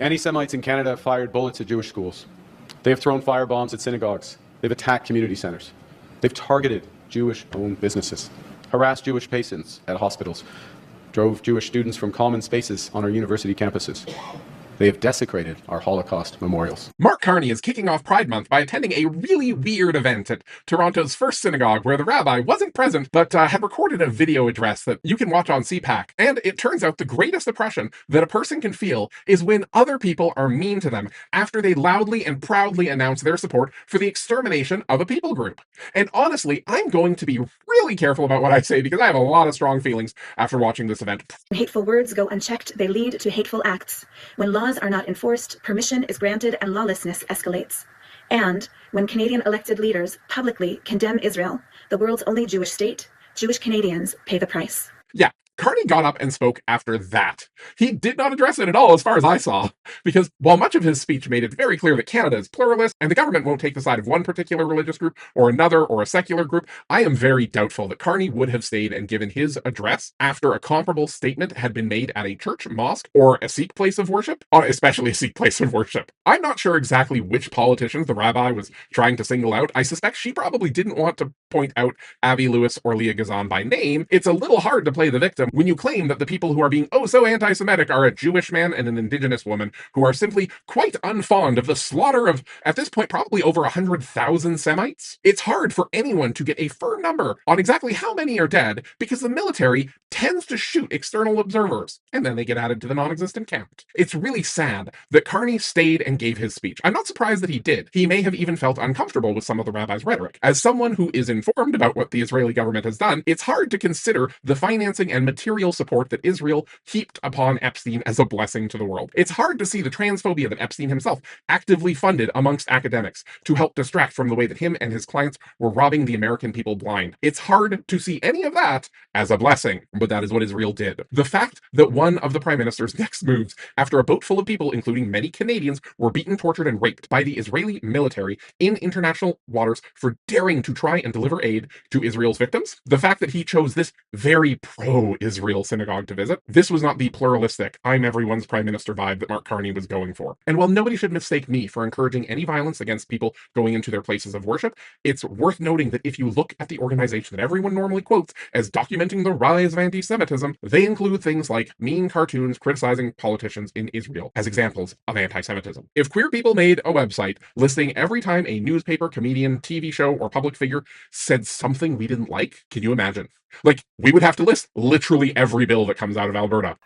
Anti-Semites in Canada have fired bullets at Jewish schools. They have thrown firebombs at synagogues. They've attacked community centers. They've targeted Jewish-owned businesses, harassed Jewish patients at hospitals, drove Jewish students from common spaces on our university campuses. They have desecrated our Holocaust memorials. Mark Carney is kicking off Pride Month by attending a really weird event at Toronto's first synagogue where the rabbi wasn't present but had recorded a video address that you can watch on CPAC. And it turns out the greatest oppression that a person can feel is when other people are mean to them after they loudly and proudly announce their support for the extermination of a people group. And honestly, I'm going to be really careful about what I say because I have a lot of strong feelings after watching this event. When hateful words go unchecked, they lead to hateful acts. When laws are not enforced, permission is granted and lawlessness escalates. And when Canadian elected leaders publicly condemn Israel, the world's only Jewish state, Jewish Canadians pay the price. Yeah, Carney got up and spoke after that. He did not address it at all as far as I saw, because while much of his speech made it very clear that Canada is pluralist and the government won't take the side of one particular religious group or another or a secular group, I am very doubtful that Carney would have stayed and given his address after a comparable statement had been made at a church, mosque, or a Sikh place of worship, especially a Sikh place of worship. I'm not sure exactly which politicians the rabbi was trying to single out. I suspect she probably didn't want to point out Avi Lewis or Leah Gazan by name. It's a little hard to play the victim when you claim that the people who are being oh so anti-Semitic are a Jewish man and an Indigenous woman who are simply quite unfond of the slaughter of, at this point, probably over 100,000 Semites. It's hard for anyone to get a firm number on exactly how many are dead because the military tends to shoot external observers and then they get added to the non-existent count. It's really sad that Carney stayed and gave his speech. I'm not surprised that he did. He may have even felt uncomfortable with some of the rabbi's rhetoric. As someone who is informed about what the Israeli government has done, it's hard to consider the financing and material support that Israel heaped upon Epstein as a blessing to the world. It's hard to see the transphobia that Epstein himself actively funded amongst academics to help distract from the way that him and his clients were robbing the American people blind. It's hard to see any of that as a blessing, but that is what Israel did. The fact that one of the prime minister's next moves, after a boat full of people, including many Canadians, were beaten, tortured, and raped by the Israeli military in international waters for daring to try and deliver aid to Israel's victims, the fact that he chose this very pro-Israel synagogue to visit, this was not the pluralistic, I'm everyone's prime minister vibe that Mark Carney was going for. And while nobody should mistake me for encouraging any violence against people going into their places of worship, it's worth noting that if you look at the organization that everyone normally quotes as documenting the rise of anti-Semitism, they include things like mean cartoons criticizing politicians in Israel as examples of anti-Semitism. If queer people made a website listing every time a newspaper, comedian, TV show, or public figure said something we didn't like, can you imagine? Like, we would have to list literally every bill that comes out of Alberta.